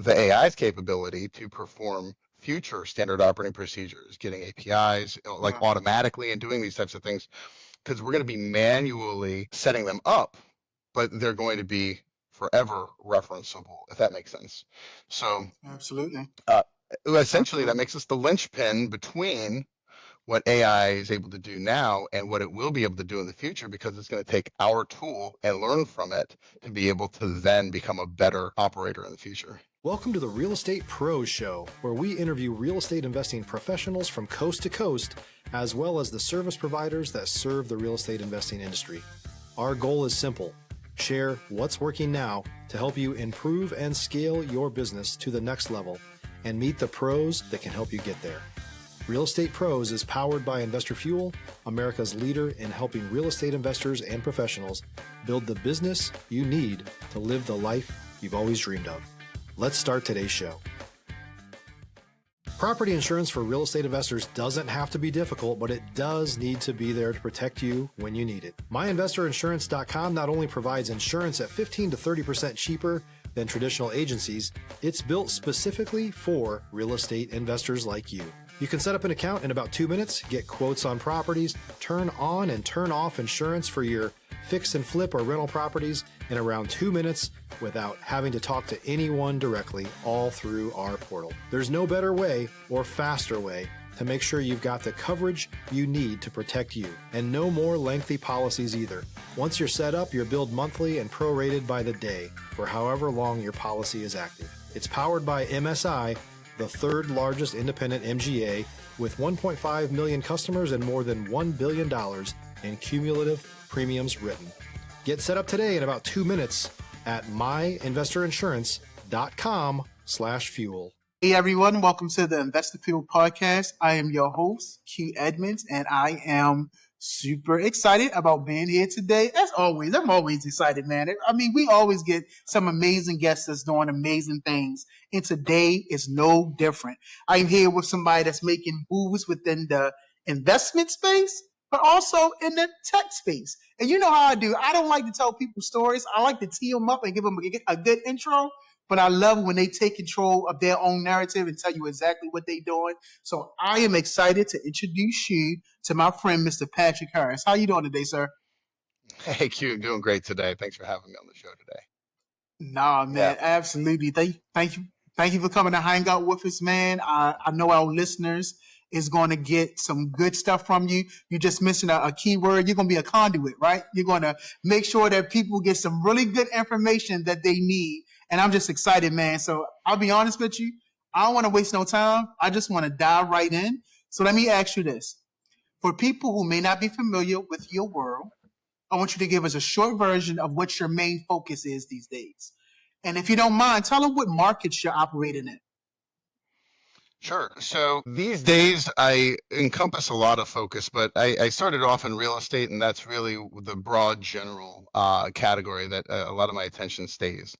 the AI's capability to perform future standard operating procedures, getting APIs like Yeah. automatically and doing these types of things, because we're going to be manually setting them up, but they're going to be forever referenceable, if that makes sense. So Absolutely. uh, essentially, that Absolutely. makes us the linchpin between what AI is able to do now and what it will be able to do in the future, because it's going to take our tool and learn from it to be able to then become a better operator in the future. Welcome to the Real Estate Pros Show, where we interview real estate investing professionals from coast to coast, as well as the service providers that serve the real estate investing industry. Our goal is simple: share what's working now to help you improve and scale your business to the next level and meet the pros that can help you get there. Real Estate Pros is powered by Investor Fuel, America's leader in helping real estate investors and professionals build the business you need to live the life you've always dreamed of. Let's start today's show. Property insurance for real estate investors doesn't have to be difficult, but it does need to be there to protect you when you need it. MyInvestorInsurance.com not only provides insurance at 15 to 30% cheaper than traditional agencies, it's built specifically for real estate investors like you. You can set up an account in about 2 minutes, get quotes on properties, turn on and turn off insurance for your fix and flip or rental properties in around 2 minutes without having to talk to anyone directly, all through our portal. There's no better way or faster way to make sure you've got the coverage you need to protect you, and no more lengthy policies either. Once you're set up, you're billed monthly and prorated by the day for however long your policy is active. It's powered by MSI, the third largest independent MGA, with 1.5 million customers and more than $1 billion in cumulative premiums written. Get set up today in about 2 minutes at myinvestorinsurance.com/fuel. Hey everyone, welcome to the Investor Fuel Podcast. I am your host, Q Edmonds, and I am super excited about being here today. As always, I'm always excited, man. I mean, we always get some amazing guests that's doing amazing things, and today is no different. I'm here with somebody that's making moves within the investment space, but also in the tech space. And you know how I do. I don't like to tell people stories. I like to tee them up and give them a good intro. But I love when they take control of their own narrative and tell you exactly what they're doing. So I am excited to introduce you to my friend, Mr. Patrick Harris. How you doing today, sir? Hey, Q, doing great today. Thanks for having me on the show today. Nah, man, absolutely. Thank you for coming to hang out with us, man. I know our listeners is going to get some good stuff from you. You just mentioned a key word. You're going to be a conduit, right? You're going to make sure that people get some really good information that they need. And I'm just excited, man. So I'll be honest with you. I don't want to waste no time. I just want to dive right in. So let me ask you this. For people who may not be familiar with your world, I want you to give us a short version of what your main focus is these days. And if you don't mind, tell them what markets you're operating in. Sure. So these days I encompass a lot of focus, but I started off in real estate, and that's really the broad general category that a lot of my attention stays.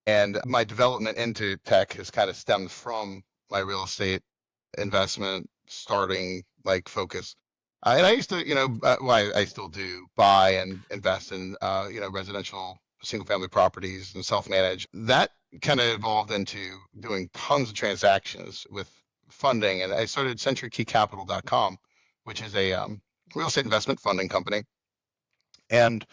And my development into tech has kind of stemmed from my real estate investment starting like focus. And I used to, I still do buy and invest in, residential single family properties and self-manage. That kind of evolved into doing tons of transactions with funding. And I started CenturyKeyCapital.com, which is a real estate investment funding company. And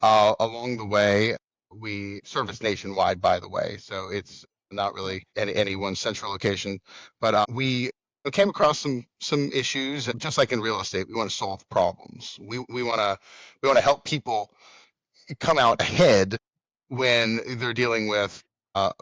along the way, we service nationwide, by the way. So it's not really any one central location, but we came across some issues, and just like in real estate, we want to solve problems. We want to help people come out ahead when they're dealing with a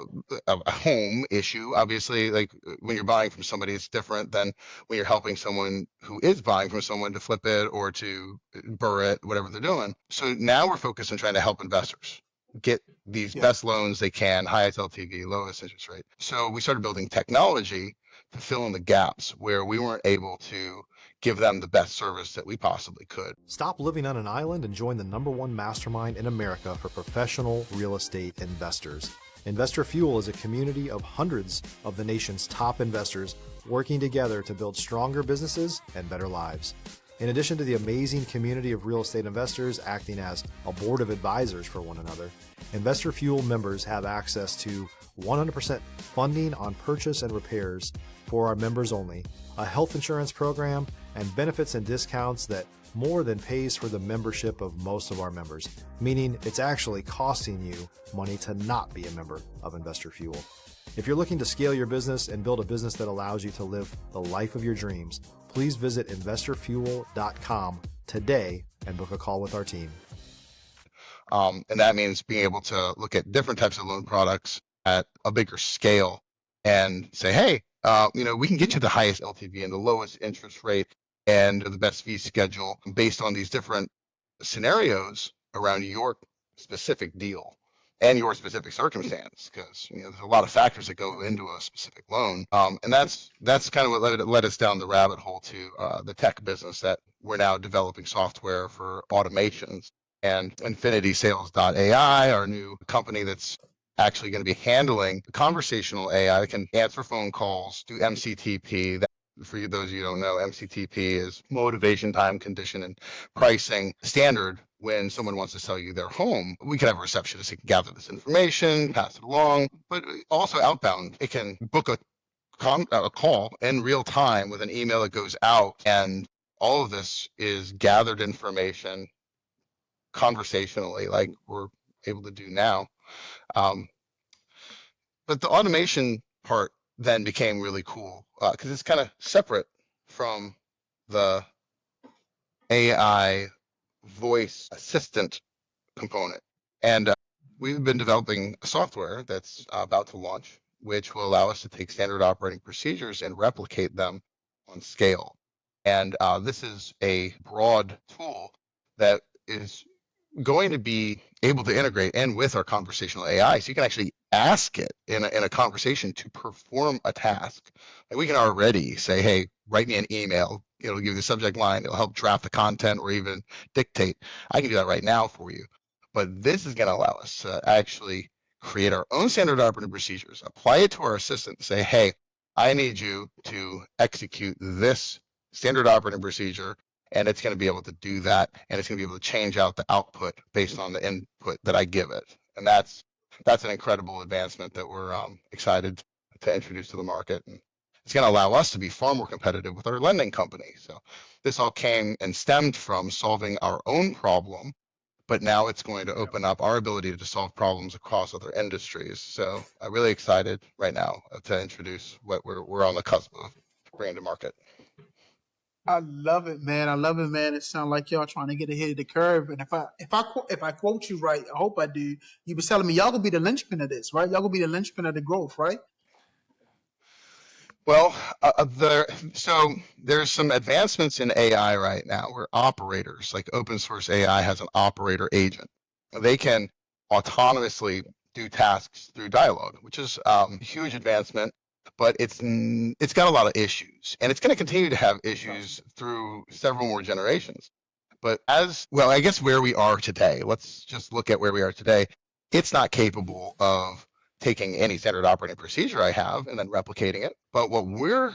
home issue. Obviously, like when you're buying from somebody, it's different than when you're helping someone who is buying from someone to flip it or to burr it, whatever they're doing. So now we're focused on trying to help investors get these best loans they can, highest LTV, lowest interest rate. So we started building technology to fill in the gaps where we weren't able to give them the best service that we possibly could. Stop living on an island and join the #1 mastermind in America for professional real estate investors. Investor Fuel is a community of hundreds of the nation's top investors working together to build stronger businesses and better lives. In addition to the amazing community of real estate investors acting as a board of advisors for one another, Investor Fuel members have access to 100% funding on purchase and repairs for our members only, a health insurance program, and benefits and discounts that more than pays for the membership of most of our members, meaning it's actually costing you money to not be a member of Investor Fuel. If you're looking to scale your business and build a business that allows you to live the life of your dreams, please visit investorfuel.com today and book a call with our team. And that means being able to look at different types of loan products at a bigger scale and say, hey, we can get you the highest LTV and the lowest interest rate and the best fee schedule based on these different scenarios around your specific deal and your specific circumstance, because there's a lot of factors that go into a specific loan, and that's kind of what led us down the rabbit hole to the tech business, that we're now developing software for automations. And InfinitySales.ai, our new company that's actually going to be handling conversational AI that can answer phone calls, do MCTP. For those of you who don't know, MCTP is motivation, time, condition, and pricing standard. When someone wants to sell you their home, we can have a receptionist that can gather this information, pass it along, but also outbound. It can book a call in real time with an email that goes out, and all of this is gathered information conversationally, like we're able to do now. But the automation part then became really cool because it's kind of separate from the AI voice assistant component. And we've been developing a software that's about to launch, which will allow us to take standard operating procedures and replicate them on scale. And this is a broad tool that is going to be able to integrate in with our conversational AI, so you can actually ask it in a conversation to perform a task. Like we can already say, hey, write me an email. It'll give you the subject line. It'll help draft the content or even dictate. I can do that right now for you. But this is going to allow us to actually create our own standard operating procedures, apply it to our assistant, and say, hey, I need you to execute this standard operating procedure, and it's going to be able to do that, and it's going to be able to change out the output based on the input that I give it. And that's an incredible advancement that we're excited to introduce to the market. And it's going to allow us to be far more competitive with our lending company. So this all came and stemmed from solving our own problem, but now it's going to open up our ability to solve problems across other industries. So I'm really excited right now to introduce what we're on the cusp of bringing to market. I love it, man. I love it, man. It sounds like y'all trying to get ahead of the curve. And if I quote you right, I hope I do. You were telling me y'all gonna be the linchpin of this, right? Y'all gonna be the linchpin of the growth, right? Well, so there's some advancements in AI right now where operators, like open source AI has an operator agent. They can autonomously do tasks through dialogue, which is a huge advancement, but it's got a lot of issues, and it's going to continue to have issues through several more generations. But I guess where we are today, let's just look at where we are today. It's not capable of taking any standard operating procedure I have and then replicating it. But what we're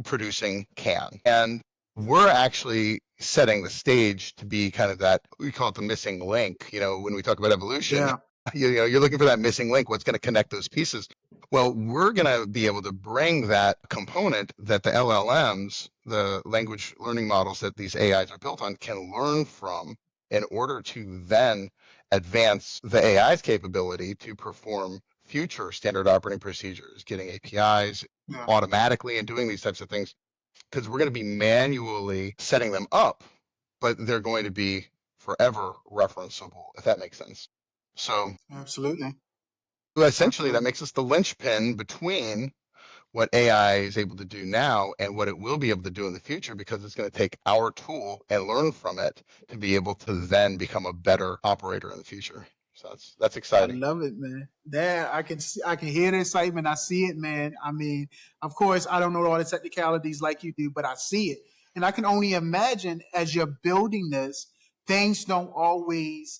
producing can. And we're actually setting the stage to be kind of that, we call it the missing link. When we talk about evolution, you're looking for that missing link, what's going to connect those pieces. Well, we're going to be able to bring that component that the LLMs, the language learning models that these AIs are built on, can learn from in order to then advance the AI's capability to perform future standard operating procedures, getting APIs automatically and doing these types of things, because we're going to be manually setting them up, but they're going to be forever referenceable, if that makes sense. So absolutely. Essentially, that makes us the linchpin between what AI is able to do now and what it will be able to do in the future, because it's going to take our tool and learn from it to be able to then become a better operator in the future. So that's exciting. I love it, man. I can hear the excitement. I see it, man. I mean, of course, I don't know all the technicalities like you do, but I see it. And I can only imagine as you're building this, things don't always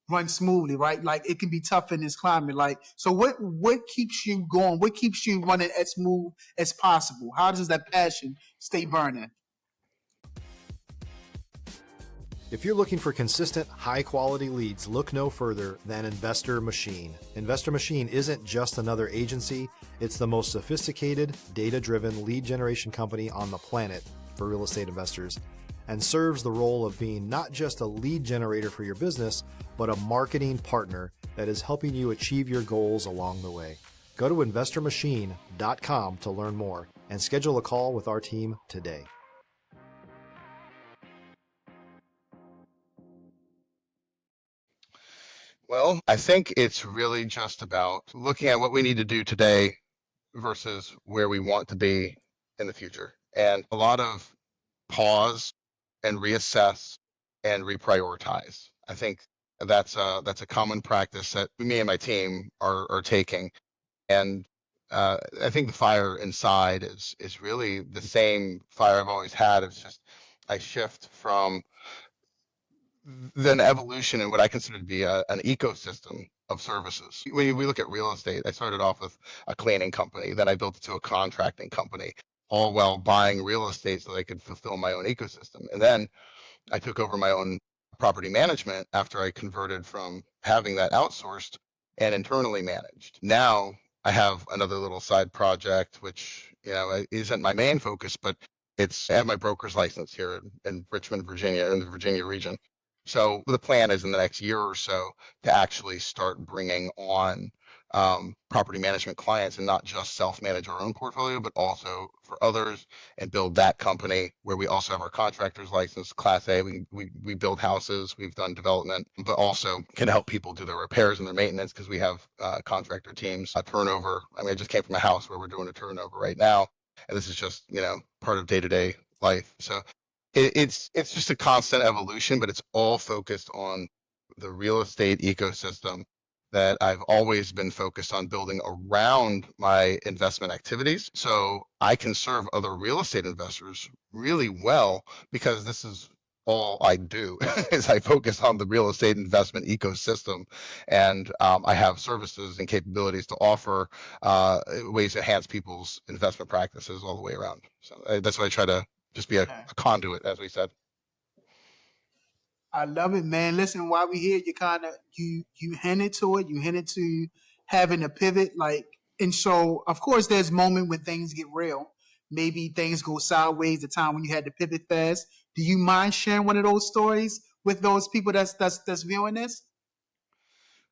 run smoothly, right? Like it can be tough in this climate. Like, so what keeps you going? What keeps you running as smooth as possible? How does that passion stay burning? If you're looking for consistent, high-quality leads, look no further than Investor Machine. Investor Machine isn't just another agency, it's the most sophisticated, data-driven lead generation company on the planet for real estate investors, and serves the role of being not just a lead generator for your business, but a marketing partner that is helping you achieve your goals along the way. Go to investormachine.com to learn more and schedule a call with our team today. Well, I think it's really just about looking at what we need to do today versus where we want to be in the future. And a lot of pause and reassess and reprioritize. I think that's a common practice that me and my team are taking. And I think the fire inside is really the same fire I've always had. It's just I shift from then evolution in what I consider to be an ecosystem of services. When we look at real estate, I started off with a cleaning company, then I built it to a contracting company, all while buying real estate so that I could fulfill my own ecosystem. And then I took over my own property management after I converted from having that outsourced and internally managed. Now I have another little side project, which isn't my main focus, but I have my broker's license here in Richmond, Virginia, in the Virginia region. So the plan is in the next year or so to actually start bringing on property management clients and not just self-manage our own portfolio, but also for others and build that company where we also have our contractor's license, Class A. We build houses, we've done development, but also can help people do their repairs and their maintenance because we have contractor teams. Turnover. I mean, I just came from a house where we're doing a turnover right now, and this is just part of day-to-day life. So it's just a constant evolution, but it's all focused on the real estate ecosystem that I've always been focused on building around my investment activities. So I can serve other real estate investors really well because this is all I do is I focus on the real estate investment ecosystem, and I have services and capabilities to offer ways to enhance people's investment practices all the way around. So that's why I try to just be a conduit, as we said. I love it, man. Listen, while we here, you hinted to it. You hinted to having a pivot, and so of course there's moment when things get real. Maybe things go sideways. The time when you had to pivot fast. Do you mind sharing one of those stories with those people that's viewing this?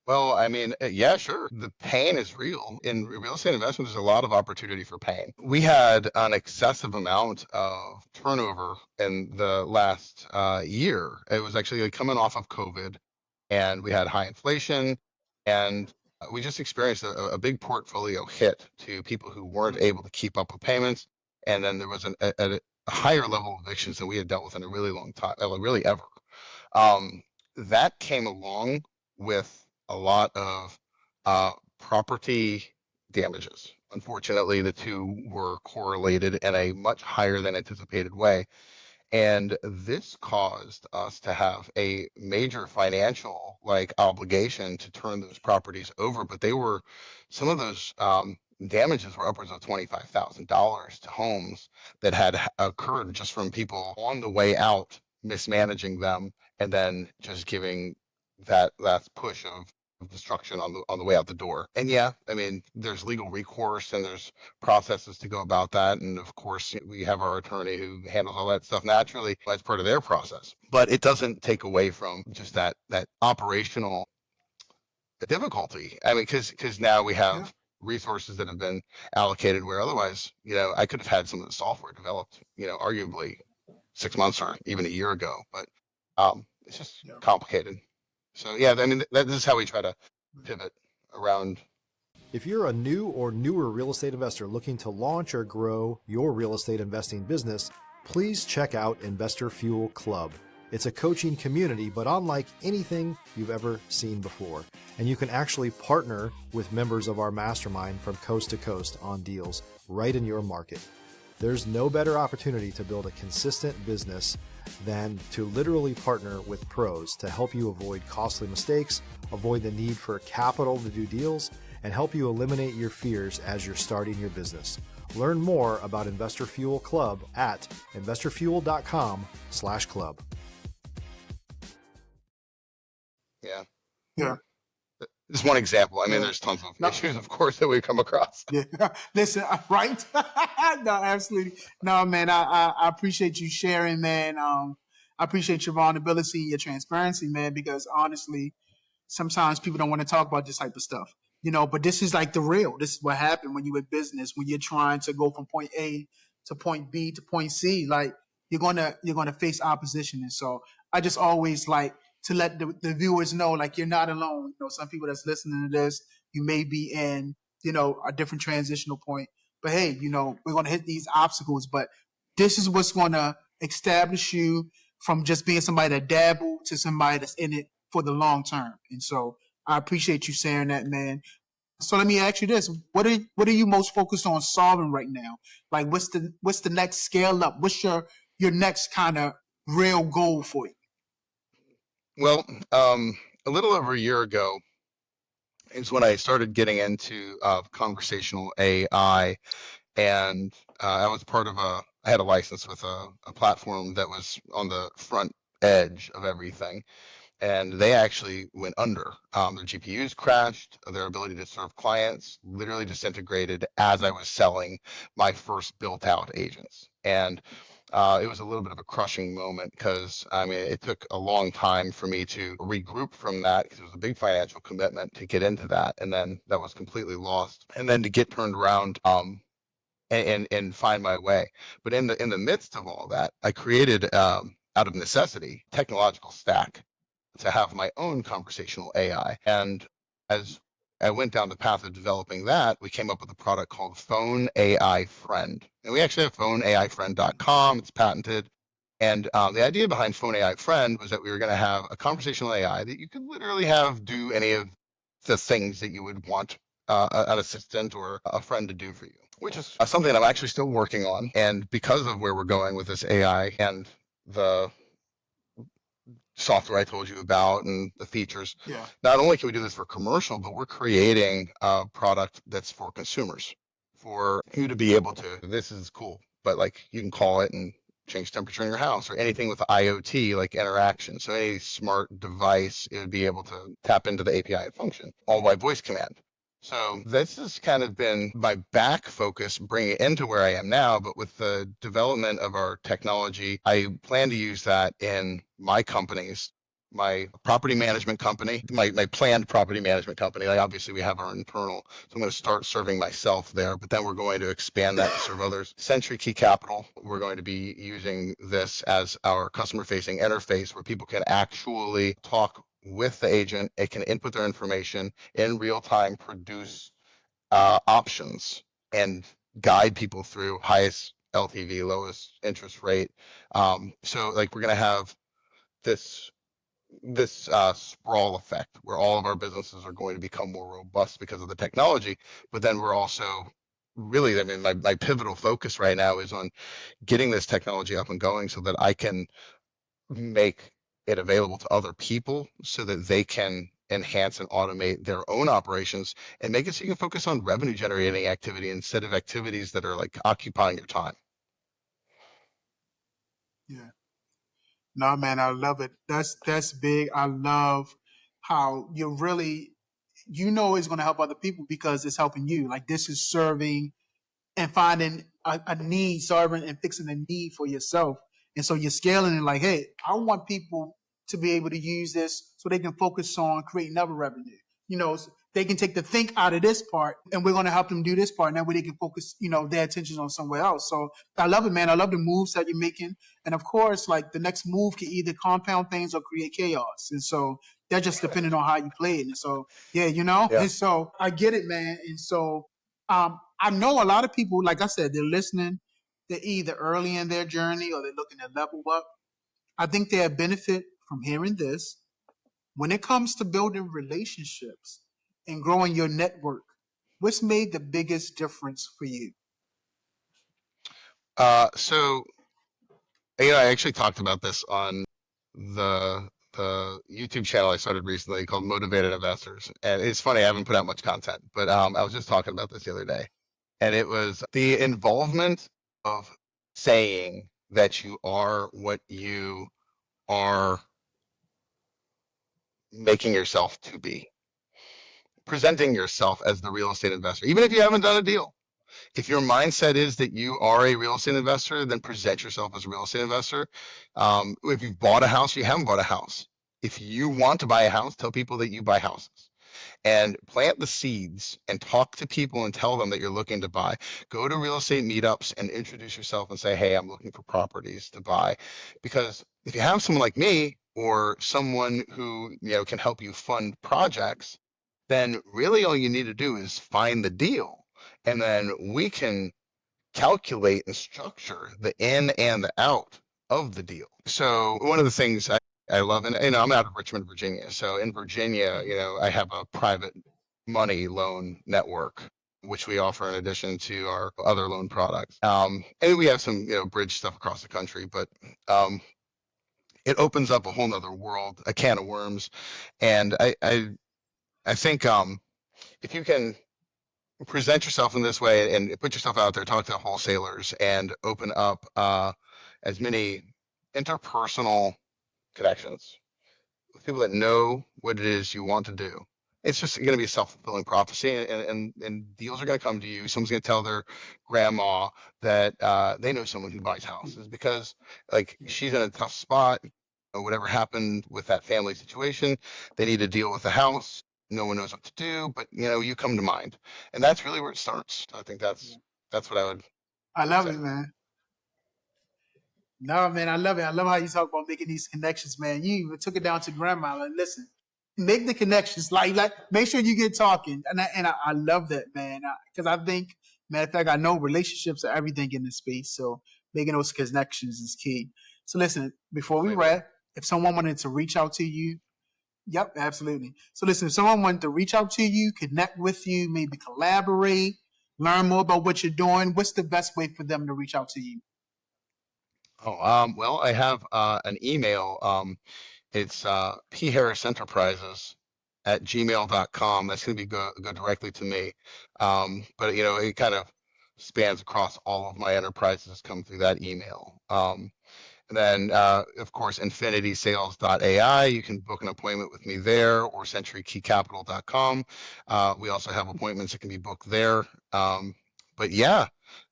Well, I mean, yeah, sure. The pain is real. In real estate investment, there's a lot of opportunity for pain. We had an excessive amount of turnover in the last year. It was actually coming off of COVID, and we had high inflation, and we just experienced a big portfolio hit to people who weren't able to keep up with payments. And then there was a higher level of evictions than we had dealt with in a really long time, really ever. That came along with a lot of property damages. Unfortunately, the two were correlated in a much higher than anticipated way. And this caused us to have a major financial obligation to turn those properties over. But some of those damages were upwards of $25,000 to homes that had occurred just from people on the way out mismanaging them and then just giving that last push of destruction on the way out the door. And yeah, I mean, there's legal recourse and there's processes to go about that. And of course, we have our attorney who handles all that stuff naturally as part of their process. But it doesn't take away from just that operational difficulty. I mean, because now we have resources that have been allocated where otherwise, I could have had some of the software developed, arguably 6 months or even a year ago. But it's just complicated. So yeah, I mean, this is how we try to pivot around. If you're a new or newer real estate investor looking to launch or grow your real estate investing business, please check out Investor Fuel Club. It's a coaching community, but unlike anything you've ever seen before. And you can actually partner with members of our mastermind from coast to coast on deals right in your market. There's no better opportunity to build a consistent business than to literally partner with pros to help you avoid costly mistakes, avoid the need for capital to do deals, and help you eliminate your fears as you're starting your business. Learn more about Investor Fuel Club at investorfuel.com/club. Yeah. Just one example. I mean, Yeah. there's tons of No, issues, of course, that we come across. yeah. Listen, right? No, absolutely. No, man, I appreciate you sharing, man. I appreciate your vulnerability, your transparency, man, because honestly, sometimes people don't want to talk about this type of stuff, but this is like the real. This is what happened when you're in business, when you're trying to go from point A to point B to point C. Like you're gonna face opposition. And so I just always like to let the viewers know, like, you're not alone. Some people that's listening to this, you may be in, a different transitional point. But hey, we're gonna hit these obstacles, but this is what's gonna establish you from just being somebody that dabble to somebody that's in it for the long term. And so I appreciate you sharing that, man. So let me ask you this: what are you most focused on solving right now? Like, what's the next scale up? What's your next kind of real goal for you? Well, a little over a year ago is when I started getting into conversational AI, and I was part of I had a license with a platform that was on the front edge of everything, and they actually went under. Their GPUs crashed, their ability to serve clients literally disintegrated as I was selling my first built out agents. And it was a little bit of a crushing moment because I mean, it took a long time for me to regroup from that because it was a big financial commitment to get into that. And then that was completely lost. And then to get turned around, and find my way. But in the midst of all that, I created out of necessity technological stack to have my own conversational AI. And as I went down the path of developing that, we came up with a product called Phone AI Friend. And we actually have phoneaifriend.com. It's patented. And the idea behind Phone AI Friend was that we were going to have a conversational AI that you could literally have do any of the things that you would want an assistant or a friend to do for you, which is something I'm actually still working on. And because of where we're going with this AI and the software I told you about and the features, Yeah. not only can we do this for commercial, but we're creating a product that's for consumers, for you to be able to, this is cool, but like you can call it and change temperature in your house or anything with IoT like interaction. So any smart device, it would be able to tap into the API and function all by voice command. So this has kind of been my back focus, bringing it into where I am now. But with the development of our technology, I plan to use that in my companies, my property management company, my planned property management company. Like obviously we have our internal, so I'm going to start serving myself there, but then we're going to expand that to serve others. Century Key Capital, we're going to be using this as our customer facing interface where people can actually talk with the agent. It can input their information in real time, produce options, and guide people through highest LTV, lowest interest rate. So like we're going to have this sprawl effect where all of our businesses are going to become more robust because of the technology. But then we're also really, I mean, my pivotal focus right now is on getting this technology up and going so that I can make it available to other people so that they can enhance and automate their own operations and make it so you can focus on revenue generating activity instead of activities that are like occupying your time. Yeah. No, man, I love it. That's big. I love how you're really, it's going to help other people because it's helping you. Like, this is serving and finding a need, serving and fixing a need for yourself. And so you're scaling it like, hey, I want people to be able to use this so they can focus on creating other revenue. So they can take the think out of this part and we're going to help them do this part. And that way they can focus, their attention on somewhere else. So I love it, man. I love the moves that you're making. And of course, like the next move can either compound things or create chaos. And so that just depending on how you play it. And so, yeah, Yeah. and so I get it, man. And so I know a lot of people, like I said, they're listening. They're either early in their journey or they're looking to level up. I think they benefit from hearing this. When it comes to building relationships and growing your network, what's made the biggest difference for you? So I actually talked about this on the YouTube channel I started recently called Motivated Investors. And it's funny, I haven't put out much content, but I was just talking about this the other day. And it was the involvement of saying that you are what you are making yourself to be, presenting yourself as the real estate investor, even if you haven't done a deal. If your mindset is that you are a real estate investor, then present yourself as a real estate investor. If you've bought a house, you haven't bought a house. If you want to buy a house, tell people that you buy houses and plant the seeds and talk to people and tell them that you're looking to buy. Go to real estate meetups and introduce yourself and say, hey, I'm looking for properties to buy. Because if you have someone like me or someone who can help you fund projects, then really all you need to do is find the deal. And then we can calculate and structure the in and the out of the deal. So one of the things I love, and I'm out of Richmond, Virginia. So in Virginia, I have a private money loan network, which we offer in addition to our other loan products. And we have some, bridge stuff across the country, but it opens up a whole nother world, a can of worms. And I think if you can present yourself in this way and put yourself out there, talk to wholesalers, and open up as many interpersonal connections with people that know what it is you want to do. It's just going to be a self-fulfilling prophecy, and deals are going to come to you. Someone's going to tell their grandma that they know someone who buys houses because, like, she's in a tough spot. Whatever happened with that family situation, they need to deal with the house. No one knows what to do, but you come to mind, and that's really where it starts. I think that's what I would I love say. it, man. No, man, I love it. I love how you talk about making these connections, man. You even took it down to grandma. Like, listen, make the connections. Like, make sure you get talking. And I love that, man. Because I think, matter of fact, I know relationships are everything in this space. So making those connections is key. So listen, before we Completely. wrap, if someone wanted to reach out to you, yep, absolutely. So listen, if someone wanted to reach out to you, connect with you, maybe collaborate, learn more about what you're doing, what's the best way for them to reach out to you? Oh, well, I have an email. It's pharrisenterprises at gmail.com. That's going to be go directly to me. But it kind of spans across all of my enterprises come through that email. And then, of course, infinitysales.ai. You can book an appointment with me there, or centurykeycapital.com. We also have appointments that can be booked there. But yeah,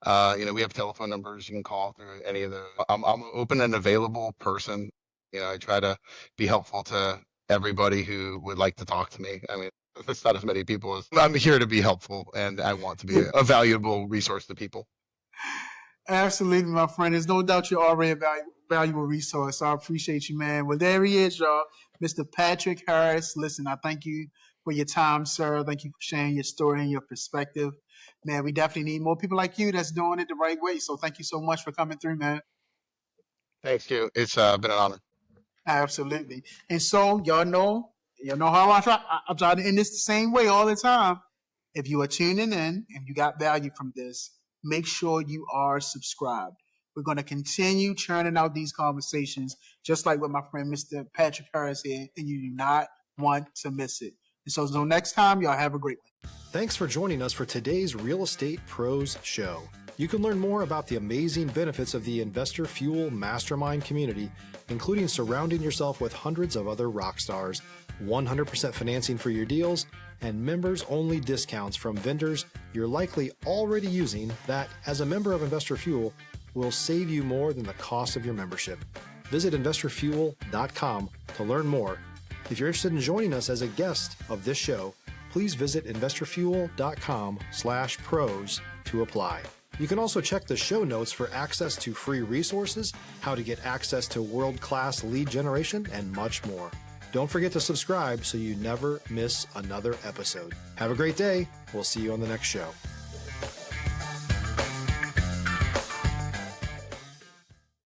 we have telephone numbers you can call through any of the. I'm an open and available person. I try to be helpful to everybody who would like to talk to me. I mean, it's not as many people as I'm here to be helpful, and I want to be a valuable resource to people. Absolutely, my friend. There's no doubt you're already a valuable resource. So I appreciate you, man. Well, there he is, y'all. Mr. Patrick Harris. Listen, I thank you for your time, sir. Thank you for sharing your story and your perspective. Man, we definitely need more people like you that's doing it the right way. So thank you so much for coming through, man. Thanks, Q. It's been an honor. Absolutely. And so y'all know how I'm trying to end this the same way all the time. If you are tuning in and you got value from this, make sure you are subscribed. We're going to continue churning out these conversations, just like with my friend Mr. Patrick Harris here, and you do not want to miss it. And so until next time, y'all have a great one. Thanks for joining us for today's Real Estate Pros Show. You can learn more about the amazing benefits of the Investor Fuel Mastermind community, including surrounding yourself with hundreds of other rock stars, 100% financing for your deals, and members-only discounts from vendors you're likely already using that, as a member of Investor Fuel, will save you more than the cost of your membership. Visit investorfuel.com to learn more. If you're interested in joining us as a guest of this show, please visit investorfuel.com/pros to apply. You can also check the show notes for access to free resources, how to get access to world-class lead generation, and much more. Don't forget to subscribe so you never miss another episode. Have a great day. We'll see you on the next show.